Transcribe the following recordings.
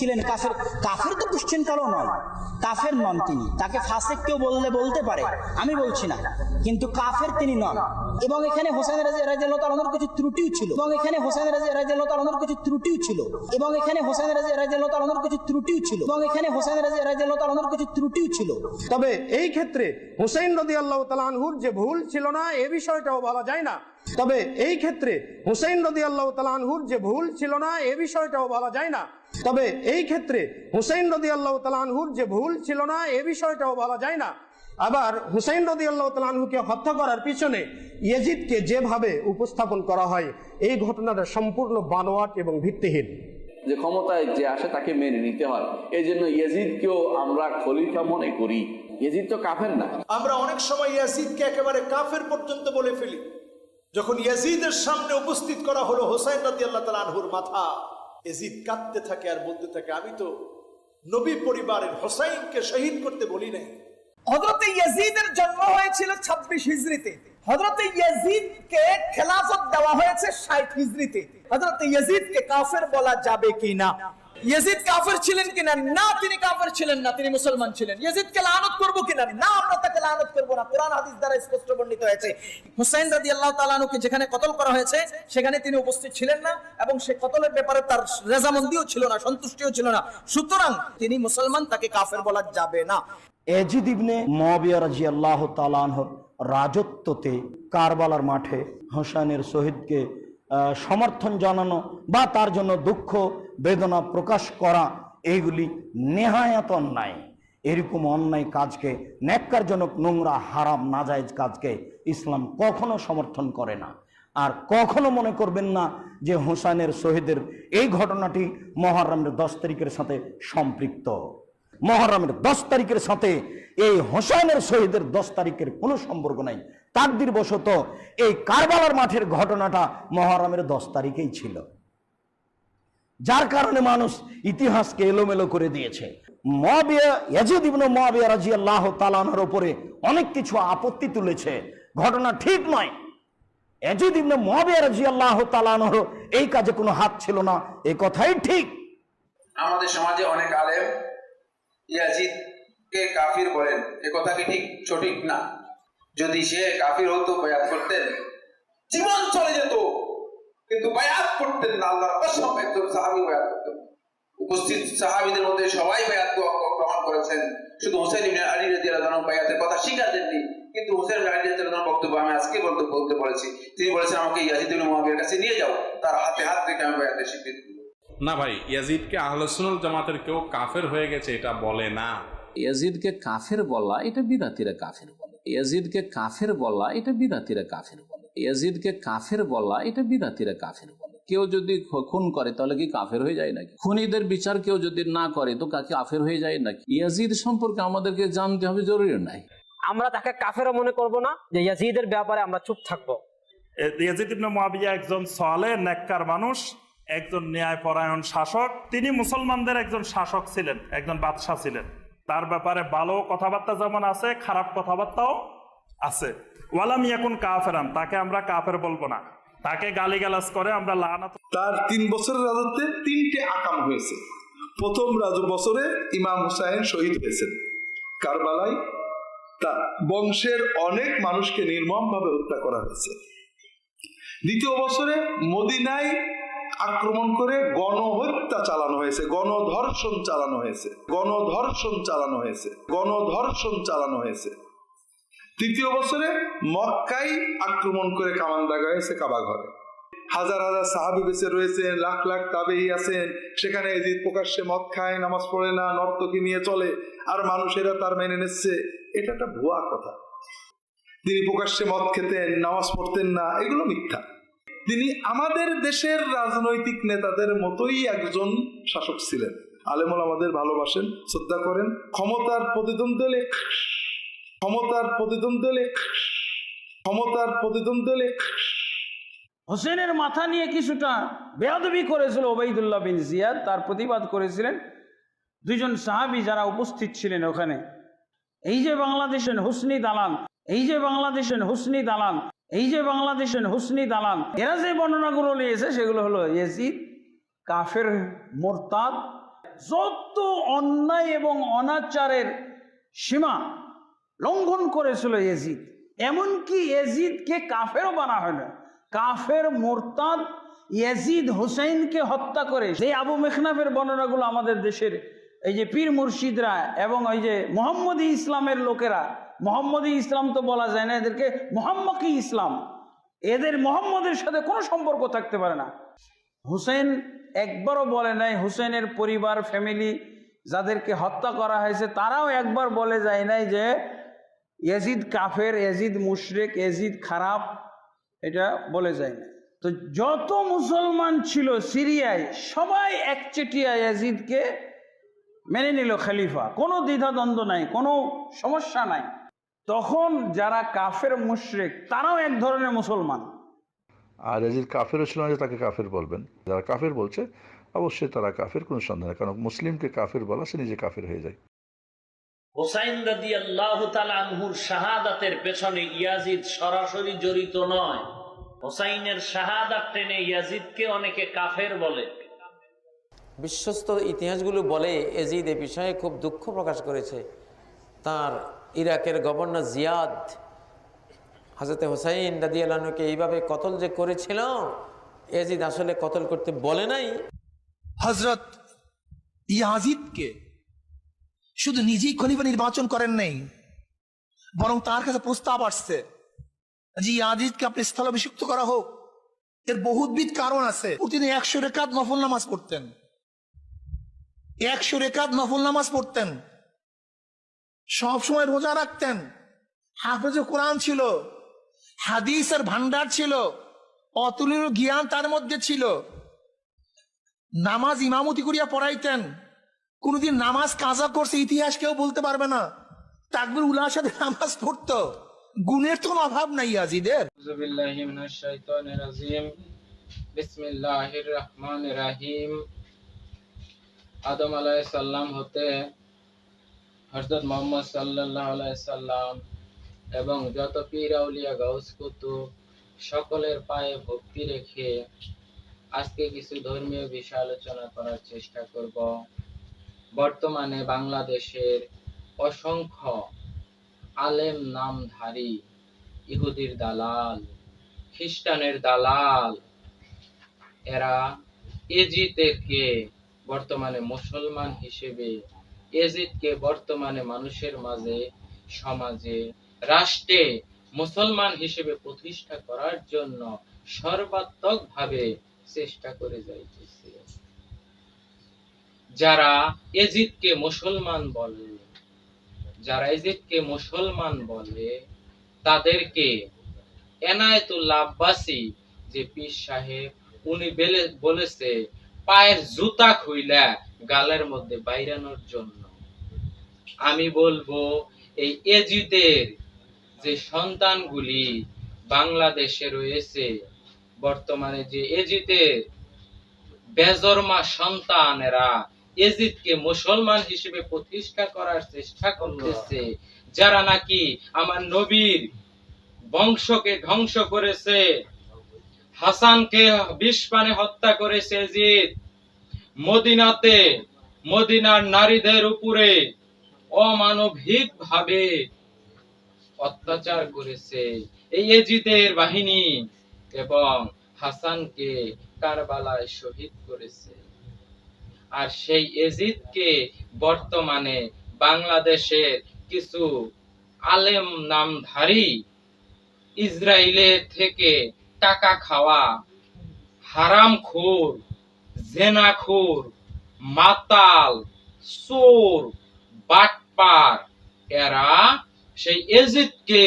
ছিলেন কাফের। কাফের তো কোশ্চেন কালো নয়, কাফের নন তিনি। তাকে ফাসেক কেউ বলতে পারে, আমি বলছি না, কিন্তু কাফের তিনি নন। এবং এখানে হোসেন রাদিয়াল্লাহু তাআলা আনহুর কিছু ত্রুটিও ছিল, এবং এখানে হোসেন রাদিয়াল্লাহু তাআলা আনহুর কিছু ত্রুটিও ছিল, এবং এখানে হোসেন রাদিয়াল্লাহু তাআলা আনহুর কিছু ত্রুটিও ছিল, এবং এখানে হোসেন রাদিয়াল্লাহু তাআলা আনহুর কিছু ত্রুটিও ছিল। তবে এই ক্ষেত্রে হুসাইন রাদিয়াল্লাহু তাআলা আনহুর যে ভুল ছিল না এ বিষয়টাও বলা যায় না। তবে এই ক্ষেত্রে হুসাইন রাদিয়াল্লাহু তাআলা আনহুর যে ভুল ছিল না এ বিষয়টাও বলা যায় না। তবে এই ক্ষেত্রে হুসাইন রাদিয়াল্লাহু তাআলা আনহুর যে ভুল ছিল না এ বিষয়টাও বলা যায় না। আবার হুসাইন রাদিয়াল্লাহু তাআলা আনহুকে হত্যা করার পিছনে ইয়াজিদকে যেভাবে উপস্থাপন করা হয় এই ঘটনাটা সম্পূর্ণ বানোয়াট এবং ভিত্তিহীন। যে ক্ষমতায় যে আসে তাকে মেনে নিতে হয়, এই জন্য ইয়াজিদকেও আমরা খলিফা মনে করি। ইয়াজিদ তো কাফের না। আমরা অনেক সময় ইয়াজিদকে একেবারে কাফের পর্যন্ত বলে ফেলি। যখন ইয়াজিদের সামনে উপস্থিত করা হলো হোসাইন রাদিয়াল্লাহু তাআলা আনহুর মাথা, ইয়াজিদ কাঁদতে থাকে আর বলতে থাকে, আমি তো নবী পরিবারের হোসাইনকে শহীদ করতে বলি নাই। হযরত ইয়াজিদের জন্ম হয়েছিল 26 হিজরিতে, হযরত ইয়াজিদকে খেলাফত দেওয়া হয়েছে 60 হিজরিতে। হযরত ইয়াজিদকে কাফের বলা যাবে কিনা? ইয়াজিদ কাফের ছিলেন কিনা? না, তিনি কাফের ছিলেন না, তিনি মুসলমান ছিলেন। ইয়াজিদকে লানত করব কিনা? না, আমরা তাকে লানত করব না, কোরআন হাদিস দ্বারা স্পষ্ট বর্ণিত হয়েছে। হুসাইন রাদিয়াল্লাহু তাআলা আনহুকে যেখানে কতল করা হয়েছে সেখানে তিনি উপস্থিত ছিলেন না, এবং সেই কতলের ব্যাপারে তার রেজামন্দিও ছিল না, সন্তুষ্টিও ছিল না। সুতরাং তিনি মুসলমান, তাকে কাফের বলা যাবে না। ইয়াজিদ ইবনে মুআবিয়া রাদিয়াল্লাহু তাআলা আনহুর রাজত্বতে কারবালার মাঠে হোসেনের শহীদকে সমর্থন জানানো বা তার জন্য দুঃখ বেদনা প্রকাশ করা এইগুলি নেহায়াত অন্যায়। এরকম অন্যায় কাজকে, ন্যাক্কারজনক, নোংরা, হারাম, নাজায়েজ কাজকে ইসলাম কখনো সমর্থন করে না। আর কখনো মনে করবেন না যে হোসেনের শহীদের এই ঘটনাটি মুহররমের 10 তারিখের সাথে সম্পৃক্ত। মুহররমের 10 তারিখের সাথে এই হোসেনের শহীদের 10 তারিখের কোনো সম্পর্ক নাই। তাকদীর বশত এই কারবালার মাঠের ঘটনাটা মুহররমের 10 তারিখেই ছিল, যার কারণে মানুষ ইতিহাসকে এলোমেলো করে দিয়েছে। ইয়াজিদ ইবনে মুআবিয়া রাদিয়াল্লাহু তাআলা আনহুর উপরে অনেক কিছু আপত্তি তুলেছে, ঘটনা ঠিক নয়। ইয়াজিদ ইবনে মুআবিয়া রাদিয়াল্লাহু তাআলা আনহুর এই কাজে কোনো হাত ছিল না, এই কথাই ঠিক। আমাদের সমাজে অনেক আলেম ইয়াজিদকে কাফির বলেন, এ কথা কি ঠিক? সঠিক না। যদি সে কাফির হতো বায়াত করতেন, জীবন চলে যেত, কিন্তু বায়াত করতেন না। আল্লাহর কসম, একজন সাহাবী বায়াত করতেন। উপস্থিত সাহাবীদের মধ্যে সবাই বায়াত গ্রহণ করেছেন, শুধু হোসেন ইবনে আলী রাদিয়াল্লাহু আনহু বায়াতের কথা স্বীকার দেননি। কিন্তু হোসেন ইবনে আলী রাদিয়াল্লাহু আনহুর বক্তব্য আমি আজকে বলতে বলেছি। তিনি বলেছেন, আমাকে ইয়াজিদ ইবনে মুআবিয়ার কাছে নিয়ে যাও, তার হাতে হাত রেখে আমি বায়াতের স্বীকৃতি দেব। না ভাই, ইয়াজিদকে আহলুস সুন্নাহ জামাতের কেউ কাফের হয়ে গেছে এটা বলে না। ইয়াজিদকে কাফের বলা এটা বিদাতিরা কাফের বলে। ইয়াজিদকে কাফের বলা এটা বিদাতিরা কাফের বলে। ইয়াজিদকে কাফের বলা এটা বিদাতিরা কাফের বলে। কেউ যদি খুন করে তাহলে কি কাফের হয়ে যায় নাকি? খুনিদের বিচার কেউ যদি না করে তো কাফের হয়ে যায় নাকি? ইয়াজিদ সম্পর্কে আমাদেরকে জানতে হবে, জরুরি নাই। আমরা তাকে কাফেরও মনে করব না, যে ইয়াজিদের ব্যাপারে আমরা চুপ থাকবো। ইয়াজিদ ইবনে মুআবিয়া একজন সালেহ নেককার মানুষ, একজন ন্যায়পরায়ণ শাসক। তিনি মুসলমানদের একজন শাসক ছিলেন, একজন বাদশাহ ছিলেন। তার ব্যাপারে ভালো কথাবার্তা যেমন আছে, খারাপ কথাবার্তাও আছে। ওয়ালাম ইয়াকুন কাফেরান, তাকে আমরা কাফের বলবো না। তাকে গালিগালাজ করে আমরা লানাত। তার 3 বছরের রাজত্বে 3টে আকাম হয়েছে। প্রথম বছরে ইমাম হুসাইন শহীদ হয়েছেন কারবালায়, তার বংশের অনেক মানুষকে নির্মমভাবে হত্যা করা হয়েছে। দ্বিতীয় বছরে মদিনায় আক্রমণ করে গণহত্যা চালানো হয়েছে, গণধর্ষণ চালানো হয়েছে, গণধর্ষণ চালানো হয়েছে, গণধর্ষণ চালানো হয়েছে। তৃতীয় বছরে মক্কায় আক্রমণ করে কামান দাগা হয়েছে কাবা ঘরে। হাজার হাজার সাহাবী বেঁচে রয়েছেন, লাখ লাখ তাবেঈ আছেন। সেখানে ইয়াজিদ প্রকাশ্যে মদ খায়, নামাজ পড়ে না, নর্তকী নিয়ে চলে, আর মানুষেরা তার মেনে নিচ্ছে। এটা একটা ভুয়া কথা। তিনি প্রকাশ্যে মদ খেতেন, নামাজ পড়তেন না, এগুলো মিথ্যা। তিনি আমাদের দেশের রাজনৈতিক নেতাদের মতোই একজন শাসক ছিলেন। আলেম ওলামাদের ভালোবাসেন, শ্রদ্ধা করেন। ক্ষমতার প্রতিদ্বন্দ্ব হোসেনের মাথা নিয়ে কিছুটা বেয়াদবি করেছিল ওবাইদুল্লাহ বিন জিয়াদ, তার প্রতিবাদ করেছিলেন 2 জন সাহাবী যারা উপস্থিত ছিলেন ওখানে। এই যে বাংলাদেশের হুসনি দালান, এই যে বাংলাদেশের হুসনি দালান, এই যে বাংলাদেশের হুসনি দালান, এরা যে বর্ণনাগুলো নিয়েছে সেগুলো হলো ইয়াজিদ কাফের, মুরতাদ, যত অন্যায় এবং অনাচারের সীমা লঙ্ঘন করেছিল ইয়াজিদ, এমনকি ইয়াজিদকে কাফেরও বানা হলো। কাফের মোরতাদ ইয়াজিদ হুসাইনকে হত্যা করে, সেই আবু মেখনাফের বর্ণনাগুলো আমাদের দেশের এই যে পীর মুর্শিদরা এবং ওই যে মোহাম্মদী ইসলামের লোকেরা, মোহাম্মদী ইসলাম তো বলা যায় না, এদেরকে মোহাম্মকি ইসলাম, এদের মোহাম্মদের সাথে কোনো সম্পর্ক থাকতে পারে না। হুসেন একবারও বলে নাই, হুসেনের পরিবার ফ্যামিলি যাদেরকে হত্যা করা হয়েছে তারাও একবার বলে যায় নাই যে ইয়াজিদ কাফের, ইয়াজিদ মুশরিক, ইয়াজিদ খারাপ, এটা বলে যায় না। তো যত মুসলমান ছিল সিরিয়ায় সবাই একচেটিয়া ইয়াজিদকে মেনে নিল খলিফা, কোনো দ্বিধাদ্বন্দ্ব নাই, কোনো সমস্যা নাই। তখন যারা কাফের মুশরিক তারাও এক ধরনের মুসলমান। আর ইয়াজিদ কাফেরও ছিল না যে তাকে কাফের বলবেন। যারা কাফের বলছে অবশ্যই তারা কাফের, কোনো সন্দেহ নেই, কারণ মুসলিমকে কাফের বলা সে নিজে কাফের হয়ে যায়। হুসাইন রাদিয়াল্লাহু তাআলা আনহুর শাহাদাতের পেছনে ইয়াজিদ সরাসরি জড়িত নয়। হুসাইনের শাহাদাত টেনে ইয়াজিদকে অনেকে কাফের বলে। বিশ্বস্ত ইতিহাসগুলো বলে ইয়াজিদ এ বিষয়ে খুব দুঃখ প্রকাশ করেছে। তার ইরাকের গভর্নর জিয়াদ হযরত হুসাইন রাদিয়াল্লাহু আনহুকে এইভাবে কতল যে করেছিল, ইয়াজিদ আসলে কতল করতে বলে নাই। হযরত ইয়াজিদকে শুধু নিজেই খলিফা নির্বাচন করেন নাই, বরং তার কাছে প্রস্তাব আসছে যে ইয়াজিদকে আপনি স্থলাভিষিক্ত করা হোক। এর বহুবিধ কারণ আছে। প্রতিদিন 100 রাকাত নফল নামাজ পড়তেন, 100 রাকাত নফল নামাজ পড়তেন, সব সময় রোজা রাখতেন, হাফেজে কোরআন ছিল, হাদিসের ভান্ডার ছিল, অতুলনীয় জ্ঞান তার মধ্যে ছিল। নামাজ ইমামতি করিয়া পড়াইতেন, কোনদিন নামাজ কাজা করছে ইতিহাস কেউ বলতে পারবে না। তাকবীর উলার সাথে নামাজ পড়তো, গুণের তো কোনো অভাব নাই ইয়াজিদের। আউযুবিল্লাহি মিনাশ শাইতানির রাজিম। বিসমিল্লাহির রহমানির রহিম। আদম আলাইহিস সালাম হতে হযরত মুহাম্মদ সাল্লাল্লাহু আলাইহি সাল্লাম এবং যত পীর আউলিয়া গাউস কুতুব সকলের পায়ে ভক্তি রেখে আজকে কিছু ধর্মীয় বিষয় আলোচনা করার চেষ্টা করব। বর্তমানে বাংলাদেশের অসংখ্য আলেম নামধারী ইহুদির দালাল, খ্রিস্টানের দালাল, এরা ইয়াজিদকে বর্তমানে মুসলমান হিসেবে, ইয়াজিদকে বর্তমানে মানুষের মাঝে, সমাজে, রাষ্ট্রে মুসলমান হিসেবে প্রতিষ্ঠা করার জন্য সর্বাত্মকভাবে চেষ্টা করে যাইতেছে। যারা ইয়াজিদকে মুসলমান বলে, যারা ইয়াজিদকে মুসলমান বলে, তাদেরকে এনায়েতুল্লাহ আব্বাসী যে পীর সাহেব, উনি বলেছে পায়ের জুতা খুইলা গালের মধ্যে বাইরানোর জন্য। আমি বলবো এই ইয়াজিদের যে সন্তানগুলি বাংলাদেশে রয়েছে, বর্তমানে যে ইয়াজিদের বেজরমা সন্তানেরা ইয়াজিদকে মুসলমান হিসেবে প্রতিষ্ঠা করার চেষ্টা করতেছে, যারা নাকি আমার নবীর বংশকে ধ্বংস করেছে, হাসানকে বিষ পানে হত্যা করেছে ইয়াজিদ, মদিনাতে মদিনার নারীদের উপরে অমানবিক ভাবে অত্যাচার করেছে এই ইয়াজিদের বাহিনী, এবং হাসানকে কারবালায় শহীদ করেছে। আর সেই ইয়াজিদকে বর্তমানে বাংলাদেশের কিছু আলেম নামধারী ইসরায়েলের থেকে টাকা খাওয়া হারামখোর, জেনাখোর, মাতাল, চোর, বাটপার, এরা সেই ইয়াজিদকে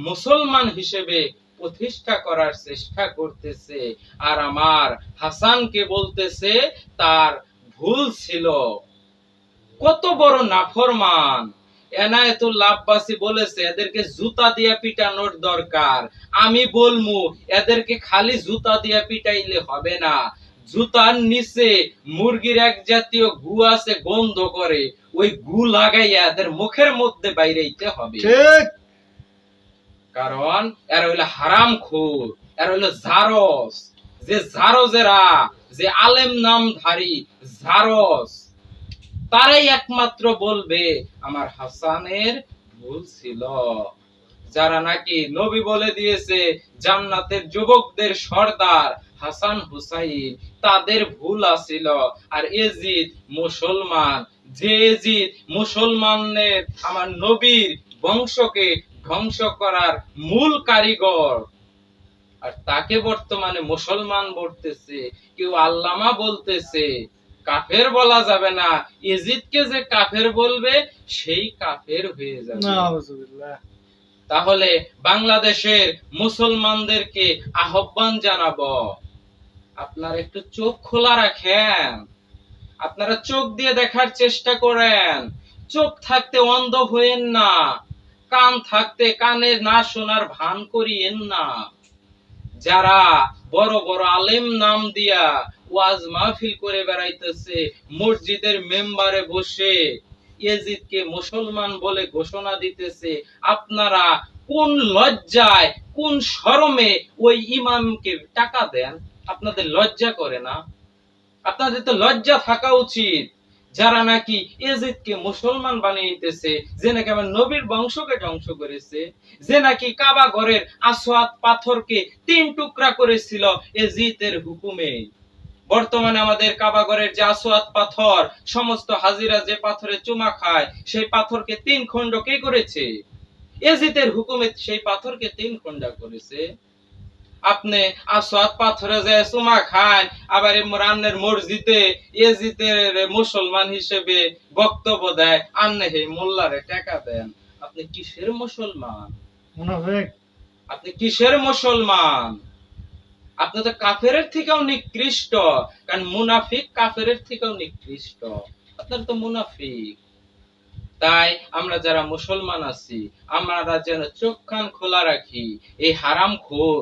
মুসলমান হিসেবে প্রতিষ্ঠা করার চেষ্টা করতেছে। আর আমার হাসানকে বলতেছে তার ভুল ছিল। কত বড় নাফরমান! এনায়েতুল্লাহ আব্বাসী বলেছে এদেরকে জুতা দিয়া পিটানোর দরকার। আমি বলমু এদেরকে খালি জুতা দিয়া পিটাইলে হবে না, জুতার নিচে মুরগির এক জাতীয় গু আছে, গন্ধ করে, ওই গু লাগাইয়া এদের মুখের মধ্যে বাইরেইতে হবে। কারণ এরা হইলো হারামখোর, এরা হইলো জারস। যে জারজেরা, যে আলেম নামধারী জারস, তারাই একমাত্র বলবে আমার হাসানের ভুল ছিল। যারা নাকি নবী বলে দিয়েছে জান্নাতের যুবকদের সর্দার হাসান হুসাইন, তাদের ভুল আছিল। আর এজিদ মুসলমান, যে এজিদ মুসলমানের আমার নবীর বংশকে ধ্বংস করার মূল কারিগর, আর তাকে বর্তমানে মুসলমান বলতেছে, কেউ আল্লামা বলতেছে। কাফের বলা যাবে না, এজিদকে যে কাফের বলবে সেই কাফের হয়ে যাবে। তাহলে বাংলাদেশের মুসলমানদেরকে আহ্বান জানাবো, আপনারা একটু চোখ খোলা রাখেন, আপনারা চোখ দিয়ে দেখার চেষ্টা করেন। চোখ থাকতে অন্ধ হইেন না, কান থাকতে কানে না শোনার ভান করিয়েন না। যারা বড় বড় আলেম নাম দিয়া ওয়াজ মাহফিল করে বেড়াইতেছে, মসজিদের মেম্বারে বসে ইয়াজিদকে মুসলমান বলে ঘোষণা দিতেছে, আপনারা কোন লজ্জায় কোন শরমে ওই ইমামকে টাকা দেন? আপনাদের লজ্জা করে না? আপনাদের তো লজ্জা থাকা উচিত। যারা নাকি ইয়াজিদকে মুসলমান বানিয়েছে, যে নাকি আমার নবীর বংশকে ধ্বংস করেছে, যে নাকি কাবা ঘরের আসওয়াদ পাথরকে 3 টুকরা করেছিল ইয়াজিদের হুকুমে। বর্তমানে আমাদের কাবা ঘরের যে আসওয়াদ পাথর, সমস্ত হাজিরা যে পাথরে চুমা খায়, সেই পাথরকে 3 খণ্ড কে করেছে? ইয়াজিদের হুকুমে সেই পাথরকে 3 খণ্ড করেছে। আপনি আসওয়াদ পাথরে যে চুমা খান, আবার ইমরানের মসজিদে ইয়াজিদের মুসলমান হিসেবে বক্তব্য দেয়, আন্নে হে মোল্লারে টাকা দেন। আপনি কিসের মুসলমান? আপনি কিসের মুসলমান? আপনি তো কাফেরের থেকেও নিকৃষ্ট, কারণ মুনাফিক কাফেরের থেকেও নিকৃষ্ট। আপনার তো মুনাফিক। তাই আমরা যারা মুসলমান আছি, আমরা যেন চোখ কান খোলা রাখি। এই হারামখোর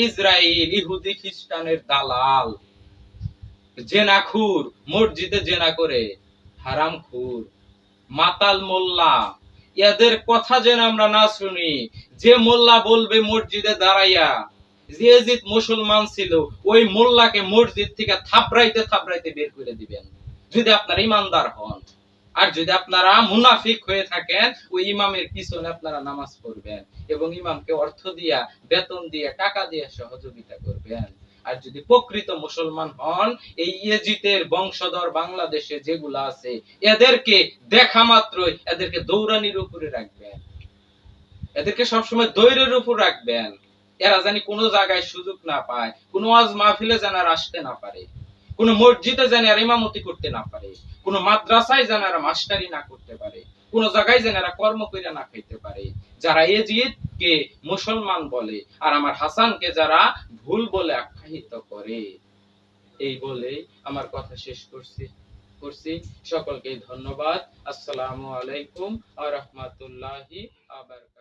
ইসরায়েল ইহুদি খ্রিস্টানের দালাল, জেনাখুর, মসজিদে জেনা করে, হারামখোর, মাতাল মোল্লা, এদের কথা যেন আমরা না শুনি। যে মোল্লা বলবে মসজিদে দাঁড়াইয়া যে ইয়াজিদ মুসলমান ছিল, ওই মোল্লাকে মসজিদ থেকে থাপড়াইতে থাপড়াইতে বের করে দিবেন, যদি আপনারা ইমানদার হন। আর যদি আপনারা মুনাফিক হয়ে থাকেন, ওই ইমামের পিছনে আপনারা নামাজ পড়বেন এবং ইমামকে অর্থ দিয়া, বেতন দিয়ে, টাকা দিয়ে সহযোগিতা করবেন। আর যদি প্রকৃত মুসলমান হন, এই ইয়াজিদের বংশধর বাংলাদেশে যেগুলা আছে, এদেরকে দেখা মাত্রই এদেরকে দৌড়ানির উপরে রাখবেন, এদেরকে সবসময় দৌড়ের উপর রাখবেন। এরা জানি কোনো জায়গায় সুযোগ না পায়, কোনো ওয়াজ মাহফিলে যেন আর আসতে না পারে, কোন মসজিদে যেন আর ইমামতি করতে না পারে, কোন মাদ্রাসায় যেন আর মাস্টারি না করতে পারে, কোন জায়গায় যেন এরা কর্ম করে না খাইতে পারে। যারা ইয়াজিদকে মুসলমান বলে আর আমার হাসানকে যারা ভুল বলে আখ্যায়িত করে, এই বলে আমার কথা শেষ করছি। সকলকে ধন্যবাদ। আসসালামু আলাইকুম ওয়া রাহমাতুল্লাহি ওয়া বারাকাতুহু।